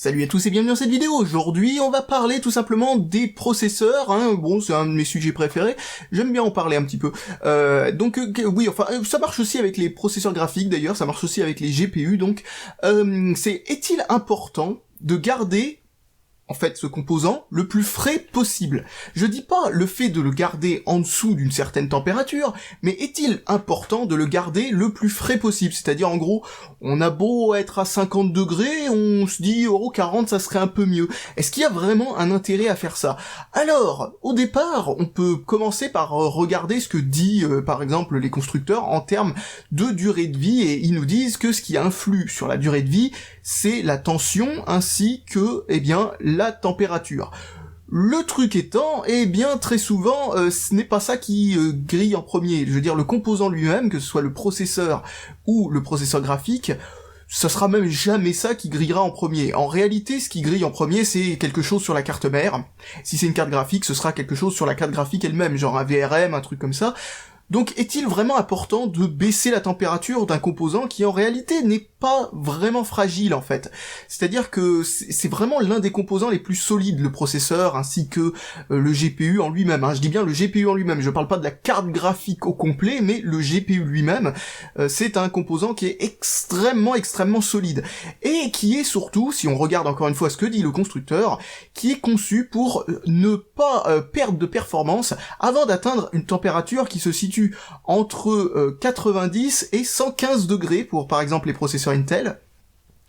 Salut à tous et bienvenue dans cette vidéo. Aujourd'hui, on va parler tout simplement des processeurs, hein. Bon, c'est un de mes sujets préférés, j'aime bien en parler un petit peu. Oui, enfin, ça marche aussi avec les processeurs graphiques d'ailleurs, ça marche aussi avec les GPU, donc est-il important de garder en fait ce composant le plus frais possible? Je dis pas le fait de le garder en dessous d'une certaine température, mais est-il important de le garder le plus frais possible? C'est-à-dire en gros, on a beau être à 50 degrés, on se dit 40 ça serait un peu mieux. Est-ce qu'il y a vraiment un intérêt à faire ça? Alors, au départ, on peut commencer par regarder ce que dit par exemple les constructeurs en termes de durée de vie, et ils nous disent que ce qui influe sur la durée de vie, c'est la tension ainsi que, la température. Le truc étant, très souvent, ce n'est pas ça qui grille en premier. Je veux dire, le composant lui-même, que ce soit le processeur ou le processeur graphique, ça sera même jamais ça qui grillera en premier. En réalité, ce qui grille en premier, c'est quelque chose sur la carte mère. Si c'est une carte graphique, ce sera quelque chose sur la carte graphique elle-même, genre un VRM, un truc comme ça. Donc, est-il vraiment important de baisser la température d'un composant qui, en réalité, n'est pas vraiment fragile, en fait? C'est-à-dire que c'est vraiment l'un des composants les plus solides, le processeur, ainsi que le GPU en lui-même, hein. Je dis bien le GPU en lui-même, je parle pas de la carte graphique au complet, mais le GPU lui-même, c'est un composant qui est extrêmement solide. Et qui est surtout, si on regarde encore une fois ce que dit le constructeur, qui est conçu pour ne pas perdre de performance avant d'atteindre une température qui se situe entre 90 et 115 degrés pour par exemple les processeurs Intel.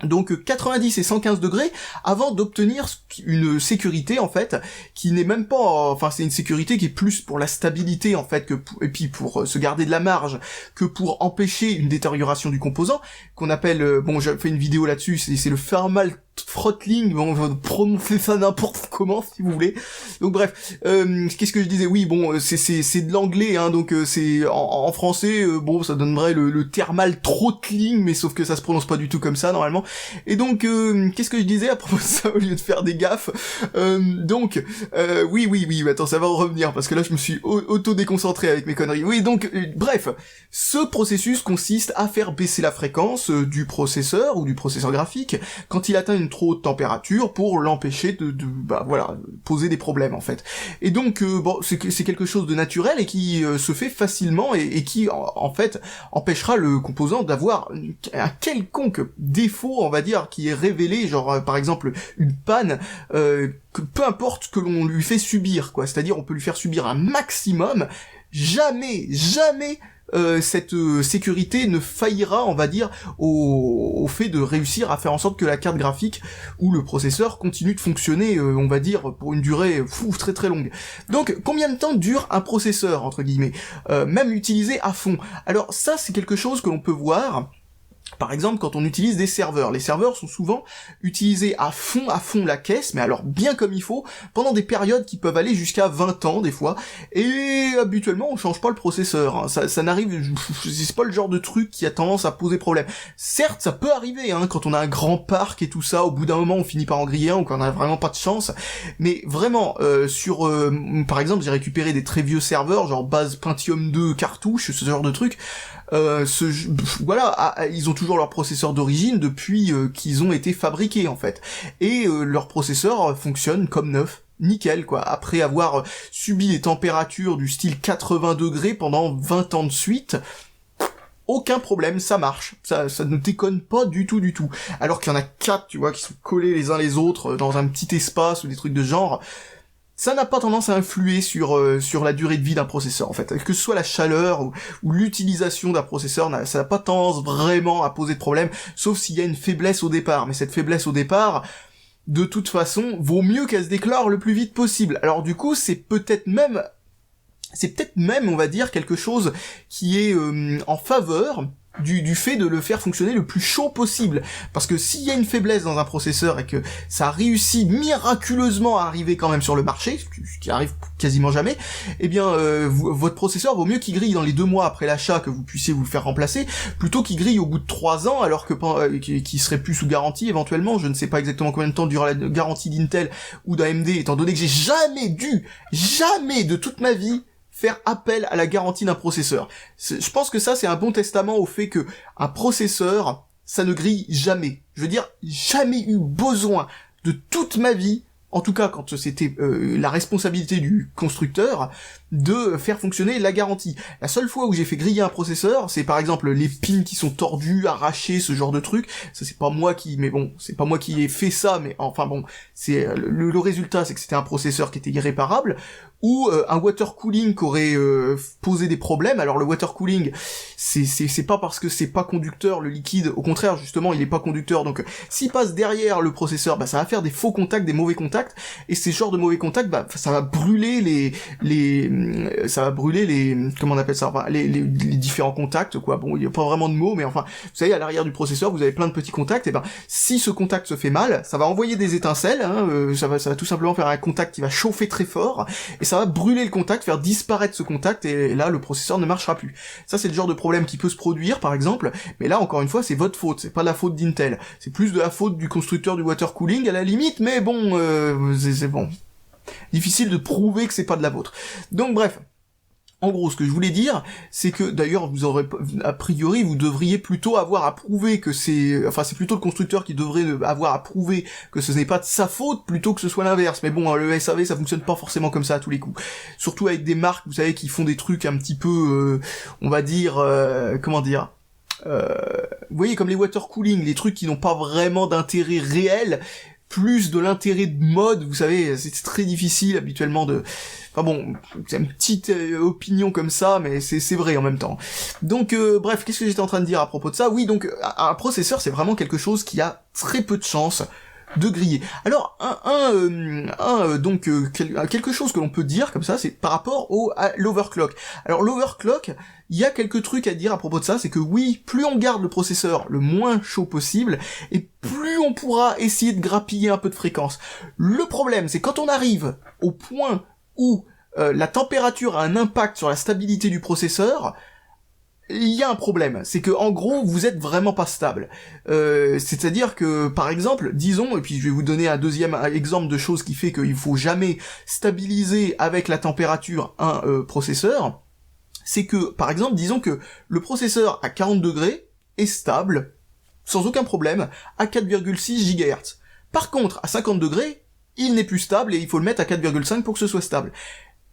Donc 90 et 115 degrés avant d'obtenir une sécurité en fait qui n'est même pas, enfin c'est une sécurité qui est plus pour la stabilité en fait et puis pour se garder de la marge que pour empêcher une détérioration du composant qu'on appelle, j'ai fait une vidéo là-dessus, c'est le thermal throttling, on va prononcer ça n'importe comment si vous voulez. Donc bref, qu'est-ce que je disais? Oui, c'est de l'anglais, hein, donc c'est en français, ça donnerait le thermal throttling, mais sauf que ça se prononce pas du tout comme ça normalement. Et donc, qu'est-ce que je disais à propos de ça au lieu de faire des gaffes? Oui, attends, ça va revenir parce que là je me suis auto-déconcentré avec mes conneries. Oui, donc, bref, ce processus consiste à faire baisser la fréquence du processeur ou du processeur graphique quand il atteint une trop haute température pour l'empêcher de poser des problèmes en fait. Et donc c'est quelque chose de naturel et qui se fait facilement et qui en fait empêchera le composant d'avoir un quelconque défaut, on va dire, qui est révélé, genre par exemple une panne, peu importe ce que l'on lui fait subir, quoi. C'est-à-dire on peut lui faire subir un maximum, jamais cette sécurité ne faillira, on va dire, au fait de réussir à faire en sorte que la carte graphique ou le processeur continue de fonctionner, on va dire, pour une durée très longue. Donc, combien de temps dure un processeur, entre guillemets, même utilisé à fond? Alors ça, c'est quelque chose que l'on peut voir. Par exemple, quand on utilise des serveurs, les serveurs sont souvent utilisés à fond la caisse, mais alors bien comme il faut, pendant des périodes qui peuvent aller jusqu'à 20 ans des fois, et habituellement on change pas le processeur, hein. Ça n'arrive, c'est pas le genre de truc qui a tendance à poser problème. Certes, ça peut arriver, hein, quand on a un grand parc et tout ça, au bout d'un moment on finit par en griller un, ou qu'on a vraiment pas de chance, mais vraiment, par exemple, j'ai récupéré des très vieux serveurs, genre base Pentium 2 cartouche, ce genre de truc, ils ont toujours leur processeur d'origine depuis qu'ils ont été fabriqués en fait, et leur processeur fonctionne comme neuf, nickel quoi, après avoir subi des températures du style 80 degrés pendant 20 ans de suite. Aucun problème, ça marche, ça ne déconne pas du tout, alors qu'il y en a 4, tu vois, qui sont collés les uns les autres dans un petit espace ou des trucs de genre. Ça n'a pas tendance à influer sur la durée de vie d'un processeur, en fait. Que ce soit la chaleur ou l'utilisation d'un processeur, ça n'a pas tendance vraiment à poser de problème, sauf s'il y a une faiblesse au départ. Mais cette faiblesse au départ, de toute façon, vaut mieux qu'elle se déclare le plus vite possible. Alors du coup, c'est peut-être même, on va dire, quelque chose qui est en faveur du fait de le faire fonctionner le plus chaud possible. Parce que s'il y a une faiblesse dans un processeur et que ça réussit miraculeusement à arriver quand même sur le marché, ce qui arrive quasiment jamais, votre processeur vaut mieux qu'il grille dans les 2 mois après l'achat, que vous puissiez vous le faire remplacer, plutôt qu'il grille au bout de 3 ans, alors que qu'il serait plus sous garantie éventuellement. Je ne sais pas exactement combien de temps dure la garantie d'Intel ou d'AMD, étant donné que j'ai jamais de toute ma vie faire appel à la garantie d'un processeur. Je pense que ça, c'est un bon testament au fait que un processeur, ça ne grille jamais. Je veux dire, jamais eu besoin de toute ma vie, en tout cas quand c'était la responsabilité du constructeur, de faire fonctionner la garantie. La seule fois où j'ai fait griller un processeur, c'est par exemple les pins qui sont tordus, arrachés, ce genre de truc. Ça c'est pas moi qui, mais bon, c'est pas moi qui ai fait ça, mais enfin bon, c'est le résultat, c'est que c'était un processeur qui était irréparable, ou un water cooling qui aurait posé des problèmes. Alors le water cooling, c'est pas parce que c'est pas conducteur le liquide, au contraire justement il est pas conducteur, donc s'il passe derrière le processeur, bah ça va faire des faux contacts, des mauvais contacts, et ces genres de mauvais contacts, bah ça va brûler comment on appelle ça, enfin, les différents contacts, quoi. Bon, il y a pas vraiment de mots, mais enfin, vous savez, à l'arrière du processeur, vous avez plein de petits contacts, et ben, si ce contact se fait mal, ça va envoyer des étincelles, hein, ça va tout simplement faire un contact qui va chauffer très fort, et ça va brûler le contact, faire disparaître ce contact, et là, le processeur ne marchera plus. Ça, c'est le genre de problème qui peut se produire, par exemple, mais là, encore une fois, c'est votre faute, c'est pas la faute d'Intel. C'est plus de la faute du constructeur du water cooling, à la limite, mais bon, c'est bon. Difficile de prouver que c'est pas de la vôtre. Donc bref, en gros, ce que je voulais dire, c'est que d'ailleurs, vous aurez, a priori, vous devriez plutôt avoir à prouver que c'est plutôt le constructeur qui devrait avoir à prouver que ce n'est pas de sa faute plutôt que ce soit l'inverse. Mais bon, le SAV, ça fonctionne pas forcément comme ça à tous les coups. Surtout avec des marques, vous savez, qui font des trucs un petit peu, on va dire, comment dire. Vous voyez, comme les water cooling, les trucs qui n'ont pas vraiment d'intérêt réel, plus de l'intérêt de mode, vous savez, c'est très difficile habituellement de... Enfin bon, c'est une petite opinion comme ça, mais c'est vrai en même temps. Donc bref, qu'est-ce que j'étais en train de dire à propos de ça? Oui, donc un processeur, c'est vraiment quelque chose qui a très peu de chances de griller. Alors quelque chose que l'on peut dire comme ça, c'est par rapport à l'overclock. Alors l'overclock, il y a quelques trucs à dire à propos de ça, c'est que oui, plus on garde le processeur le moins chaud possible, et plus on pourra essayer de grappiller un peu de fréquence. Le problème, c'est quand on arrive au point où la température a un impact sur la stabilité du processeur, il y a un problème, c'est que en gros vous êtes vraiment pas stable. C'est-à-dire que par exemple, disons, et puis je vais vous donner un deuxième exemple de chose qui fait qu'il faut jamais stabiliser avec la température un processeur, c'est que par exemple, disons que le processeur à 40 degrés est stable, sans aucun problème, à 4,6 GHz. Par contre, à 50 degrés, il n'est plus stable et il faut le mettre à 4,5 pour que ce soit stable.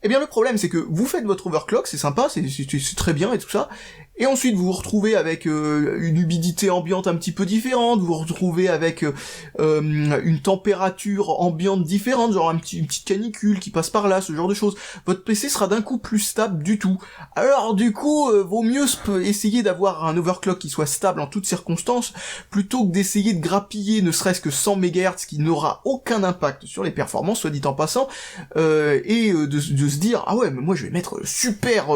Eh bien le problème c'est que vous faites votre overclock, c'est sympa, c'est très bien et tout ça, et ensuite vous vous retrouvez avec une humidité ambiante un petit peu différente, vous vous retrouvez avec une température ambiante différente, genre une petite canicule qui passe par là, ce genre de choses. Votre PC sera d'un coup plus stable du tout. Alors du coup, vaut mieux essayer d'avoir un overclock qui soit stable en toutes circonstances, plutôt que d'essayer de grappiller ne serait-ce que 100 MHz qui n'aura aucun impact sur les performances, soit dit en passant, et de se dire ah ouais mais moi je vais mettre le super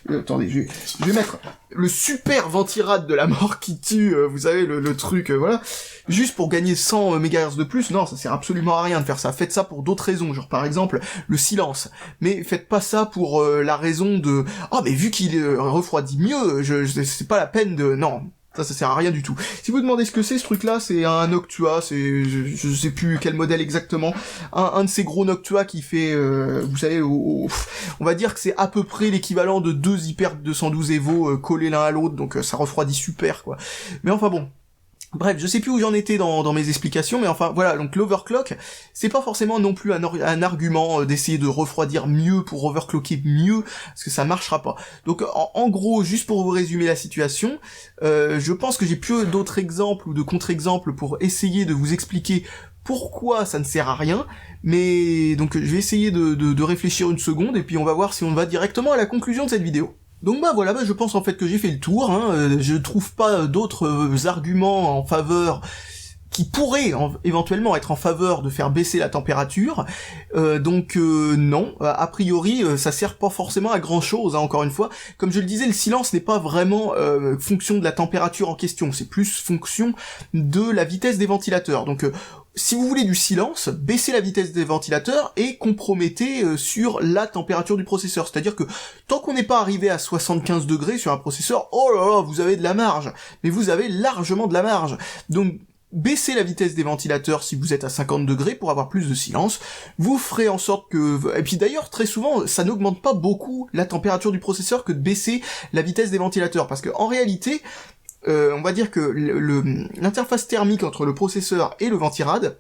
attendez je vais mettre le super ventirad de la mort qui tue vous savez le truc voilà juste pour gagner 100 MHz de plus. Non, ça sert absolument à rien de faire ça. Faites ça pour d'autres raisons, genre par exemple le silence, mais faites pas ça pour la raison de mais vu qu'il refroidit mieux c'est pas la peine de non. Ça sert à rien du tout. Si vous demandez ce que c'est ce truc-là, c'est un Noctua, je sais plus quel modèle exactement, un de ces gros Noctua qui fait, vous savez, on va dire que c'est à peu près l'équivalent de 2 Hyper 212 Evo collés l'un à l'autre, donc ça refroidit super, quoi. Mais enfin bon. Bref, je sais plus où j'en étais dans mes explications, mais enfin voilà, donc l'overclock, c'est pas forcément non plus un argument d'essayer de refroidir mieux pour overclocker mieux, parce que ça marchera pas. Donc en gros, juste pour vous résumer la situation, je pense que j'ai plus d'autres exemples ou de contre-exemples pour essayer de vous expliquer pourquoi ça ne sert à rien, mais donc je vais essayer de réfléchir une seconde, et puis on va voir si on va directement à la conclusion de cette vidéo. Donc voilà, je pense en fait que j'ai fait le tour, je trouve pas d'autres arguments en faveur qui pourraient éventuellement être en faveur de faire baisser la température, non, a priori ça sert pas forcément à grand chose, encore une fois. Comme je le disais, le silence n'est pas vraiment fonction de la température en question, c'est plus fonction de la vitesse des ventilateurs. Donc si vous voulez du silence, baissez la vitesse des ventilateurs et compromettez sur la température du processeur. C'est-à-dire que tant qu'on n'est pas arrivé à 75 degrés sur un processeur, oh là là, vous avez de la marge. Mais vous avez largement de la marge. Donc baissez la vitesse des ventilateurs si vous êtes à 50 degrés pour avoir plus de silence. Vous ferez en sorte que... Et puis d'ailleurs, très souvent, ça n'augmente pas beaucoup la température du processeur que de baisser la vitesse des ventilateurs. Parce que en réalité... on va dire que l'interface thermique entre le processeur et le ventirad,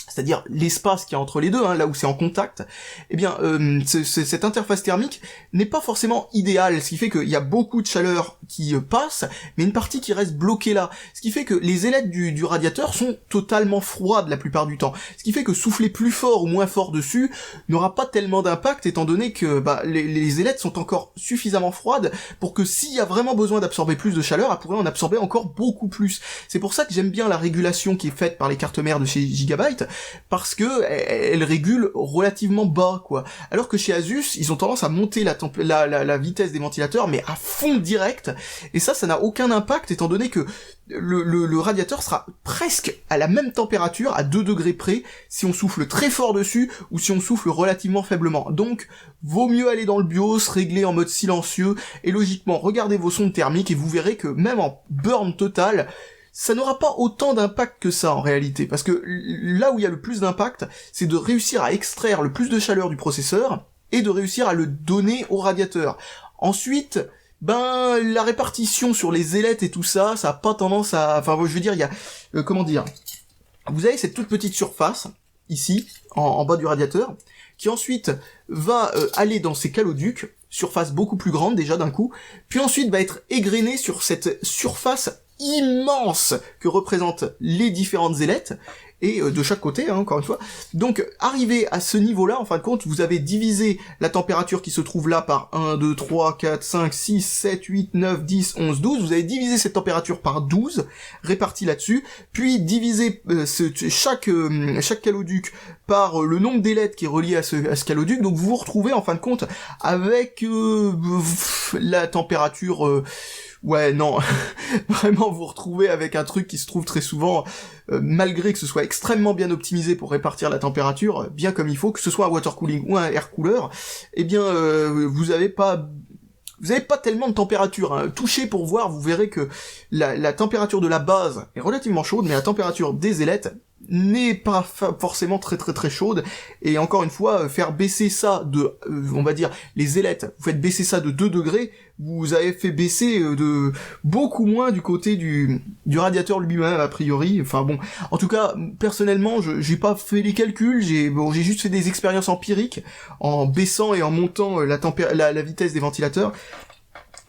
c'est-à-dire l'espace qu'il y a entre les deux, là où c'est en contact, eh bien, cette interface thermique n'est pas forcément idéale, ce qui fait qu'il y a beaucoup de chaleur qui passe, mais une partie qui reste bloquée là, ce qui fait que les ailettes du radiateur sont totalement froides la plupart du temps, ce qui fait que souffler plus fort ou moins fort dessus n'aura pas tellement d'impact, étant donné que les ailettes sont encore suffisamment froides pour que s'il y a vraiment besoin d'absorber plus de chaleur, elle pourrait en absorber encore beaucoup plus. C'est pour ça que j'aime bien la régulation qui est faite par les cartes mères de chez Gigabyte, parce que elle régule relativement bas, quoi. Alors que chez Asus, ils ont tendance à monter la vitesse des ventilateurs, mais à fond direct, et ça n'a aucun impact, étant donné que le radiateur sera presque à la même température, à 2 degrés près, si on souffle très fort dessus, ou si on souffle relativement faiblement. Donc, vaut mieux aller dans le BIOS, régler en mode silencieux, et logiquement, regardez vos sondes thermiques, et vous verrez que même en burn total, ça n'aura pas autant d'impact que ça en réalité, parce que là où il y a le plus d'impact, c'est de réussir à extraire le plus de chaleur du processeur, et de réussir à le donner au radiateur. Ensuite, la répartition sur les ailettes et tout ça, ça a pas tendance à... Enfin, je veux dire, il y a... comment dire ? Vous avez cette toute petite surface, ici, en bas du radiateur, qui ensuite va aller dans ces caloducs, surface beaucoup plus grande déjà d'un coup, puis ensuite va être égrenée sur cette surface immense que représentent les différentes ailettes, et de chaque côté, encore une fois. Donc, arrivé à ce niveau-là, en fin de compte, vous avez divisé la température qui se trouve là par 1, 2, 3, 4, 5, 6, 7, 8, 9, 10, 11, 12. Vous avez divisé cette température par 12, répartie là-dessus, puis divisé chaque caloduc par le nombre d'ailettes qui est relié à ce caloduc. Donc, vous vous retrouvez, en fin de compte, avec la température... Ouais, non, vraiment vous retrouvez avec un truc qui se trouve très souvent, malgré que ce soit extrêmement bien optimisé pour répartir la température, bien comme il faut, que ce soit un water cooling ou un air cooler, eh bien, vous avez pas tellement de température, Touchez pour voir, vous verrez que la température de la base est relativement chaude, mais la température des ailettes n'est pas forcément très très très chaude, et encore une fois, faire baisser ça de, on va dire, les ailettes, vous faites baisser ça de 2 degrés, vous avez fait baisser de beaucoup moins du côté du radiateur lui-même, a priori. Enfin bon, en tout cas, personnellement, j'ai pas fait les calculs, j'ai juste fait des expériences empiriques, en baissant et en montant la vitesse des ventilateurs,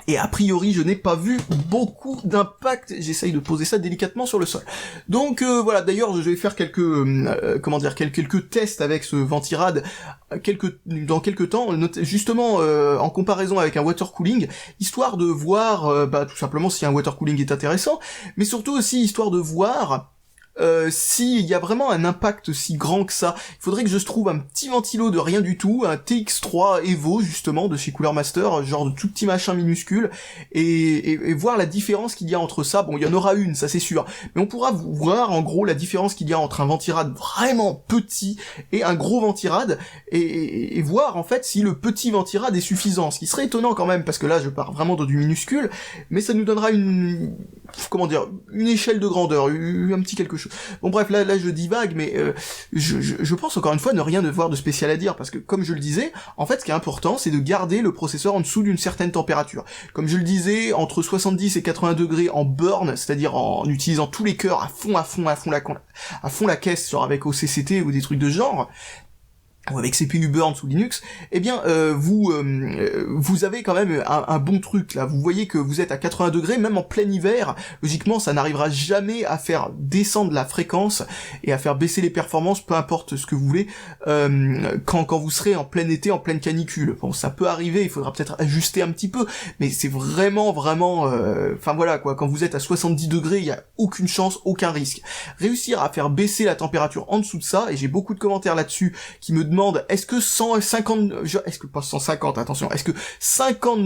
et a priori, je n'ai pas vu beaucoup d'impact. J'essaye de poser ça délicatement sur le sol. Donc voilà, d'ailleurs, je vais faire quelques tests avec ce ventirad dans quelques temps, justement en comparaison avec un water cooling, histoire de voir tout simplement si un water cooling est intéressant, mais surtout aussi histoire de voir s'il y a vraiment un impact si grand que ça. Il faudrait que je trouve un petit ventilo de rien du tout, un TX3 Evo justement de chez Cooler Master, genre de tout petit machin minuscule, et voir la différence qu'il y a entre ça. Bon, il y en aura une, ça c'est sûr, mais on pourra voir en gros la différence qu'il y a entre un ventirad vraiment petit et un gros ventirad, et voir en fait si le petit ventirad est suffisant, ce qui serait étonnant quand même, parce que là je pars vraiment dans du minuscule, mais ça nous donnera une échelle de grandeur, un petit quelque chose. Bon bref, là je divague, mais je pense encore une fois ne rien devoir de spécial à dire, parce que comme je le disais, en fait ce qui est important c'est de garder le processeur en dessous d'une certaine température. Comme je le disais, entre 70 et 80 degrés en burn, c'est-à-dire en utilisant tous les cœurs à fond la caisse, genre avec OCCT ou des trucs de genre, ou avec CPU burn sous Linux, eh bien vous avez quand même un bon truc là. Vous voyez que vous êtes à 80 degrés, même en plein hiver, logiquement ça n'arrivera jamais à faire descendre la fréquence et à faire baisser les performances, peu importe ce que vous voulez, quand vous serez en plein été, en pleine canicule. Bon, ça peut arriver, il faudra peut-être ajuster un petit peu, mais c'est vraiment, enfin voilà quoi, quand vous êtes à 70 degrés, il y a aucune chance, aucun risque. Réussir à faire baisser la température en dessous de ça, et j'ai beaucoup de commentaires là-dessus qui me demande est-ce que 50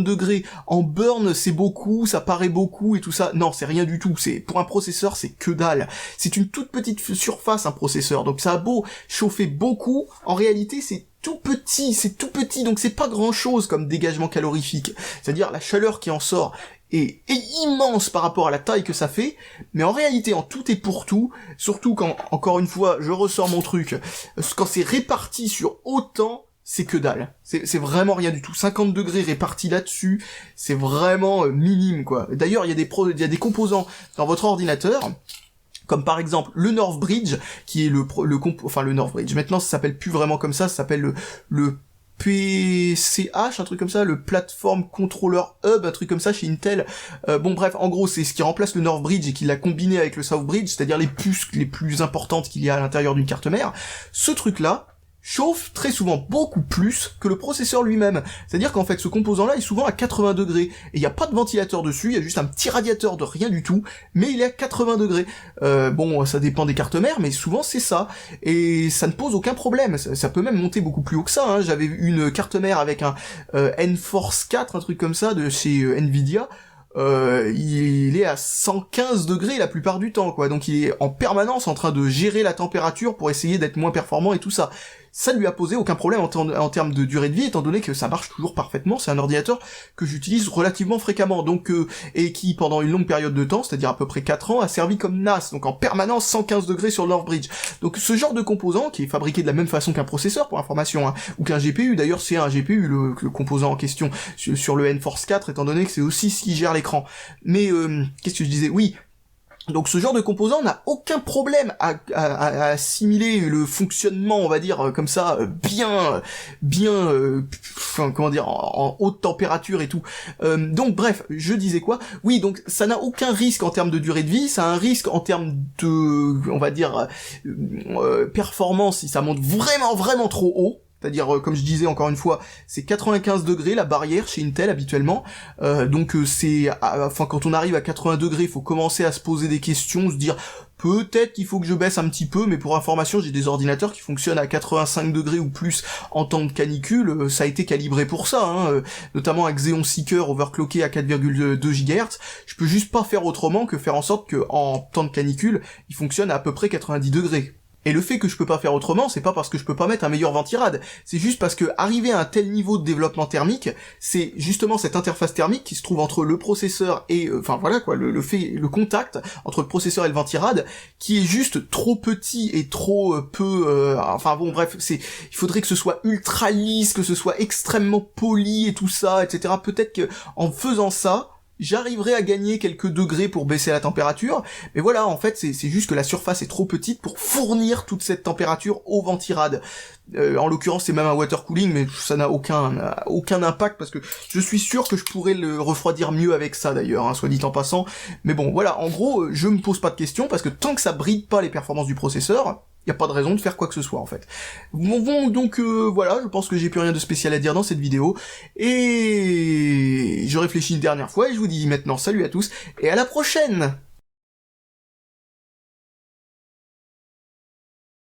degrés en burn c'est beaucoup, ça paraît beaucoup et tout ça? Non, c'est rien du tout. C'est pour un processeur, c'est que dalle. C'est une toute petite surface un processeur, donc ça a beau chauffer beaucoup, en réalité c'est tout petit, donc c'est pas grand chose comme dégagement calorifique. C'est-à-dire la chaleur qui en sort est immense par rapport à la taille que ça fait, mais en réalité en tout et pour tout, surtout quand, encore une fois, je ressors mon truc, quand c'est réparti sur autant, c'est que dalle. C'est vraiment rien du tout. 50 degrés répartis là-dessus, c'est vraiment minime, quoi. D'ailleurs, il y a des composants dans votre ordinateur, comme par exemple le Northbridge, qui est le Northbridge. Maintenant, ça s'appelle plus vraiment comme ça s'appelle le PCH, un truc comme ça, le Platform Controller Hub, un truc comme ça chez Intel. Bon bref, en gros, c'est ce qui remplace le Northbridge et qui l'a combiné avec le Southbridge, c'est-à-dire les puces les plus importantes qu'il y a à l'intérieur d'une carte mère. Ce truc-là chauffe très souvent beaucoup plus que le processeur lui-même. C'est-à-dire qu'en fait, ce composant-là est souvent à 80 degrés. Et il n'y a pas de ventilateur dessus, il y a juste un petit radiateur de rien du tout, mais il est à 80 degrés. Bon, ça dépend des cartes mères, mais souvent c'est ça. Et ça ne pose aucun problème. Ça peut même monter beaucoup plus haut que ça, hein. J'avais une carte mère avec un N-Force 4, un truc comme ça, de chez Nvidia. Il est à 115 degrés la plupart du temps, quoi. Donc il est en permanence en train de gérer la température pour essayer d'être moins performant et tout ça. Ça ne lui a posé aucun problème en termes de durée de vie, étant donné que ça marche toujours parfaitement. C'est un ordinateur que j'utilise relativement fréquemment, donc et qui, pendant une longue période de temps, c'est-à-dire à peu près 4 ans, a servi comme NAS, donc en permanence 115 degrés sur le Northbridge. Donc ce genre de composant, qui est fabriqué de la même façon qu'un processeur, pour information, hein, ou qu'un GPU, d'ailleurs c'est un GPU, le composant en question, sur le N-Force 4, étant donné que c'est aussi ce qui gère l'écran. Mais, qu'est-ce que je disais? Oui. Donc ce genre de composant n'a aucun problème à assimiler le fonctionnement, on va dire, comme ça, comment dire, en haute température et tout. Donc bref, je disais quoi? Oui, donc ça n'a aucun risque en termes de durée de vie, ça a un risque en termes de, on va dire, performance si ça monte vraiment trop haut. C'est-à-dire, comme je disais encore une fois, c'est 95 degrés la barrière chez Intel habituellement. Donc quand on arrive à 80 degrés, il faut commencer à se poser des questions, se dire peut-être qu'il faut que je baisse un petit peu, mais pour information, j'ai des ordinateurs qui fonctionnent à 85 degrés ou plus en temps de canicule. Ça a été calibré pour ça, hein, notamment avec Xeon Seeker overclocké à 4,2 GHz. Je peux juste pas faire autrement que faire en sorte que en temps de canicule, il fonctionne à peu près 90 degrés. Et le fait que je peux pas faire autrement, c'est pas parce que je peux pas mettre un meilleur ventirad, c'est juste parce que arriver à un tel niveau de développement thermique, c'est justement cette interface thermique qui se trouve entre le processeur et, enfin voilà quoi, le contact entre le processeur et le ventirad, qui est juste trop petit et trop peu, enfin bon bref, il faudrait que ce soit ultra lisse, que ce soit extrêmement poli et tout ça, etc. Peut-être que en faisant ça, j'arriverai à gagner quelques degrés pour baisser la température, mais voilà, en fait, c'est juste que la surface est trop petite pour fournir toute cette température au ventirad. En l'occurrence, c'est même un water cooling, mais ça n'a aucun impact, parce que je suis sûr que je pourrais le refroidir mieux avec ça, d'ailleurs, hein, soit dit en passant. Mais bon, voilà, en gros, je me pose pas de questions, parce que tant que ça bride pas les performances du processeur, y a pas de raison de faire quoi que ce soit en fait. Bon donc voilà, je pense que j'ai plus rien de spécial à dire dans cette vidéo, et je réfléchis une dernière fois, et je vous dis maintenant salut à tous, et à la prochaine!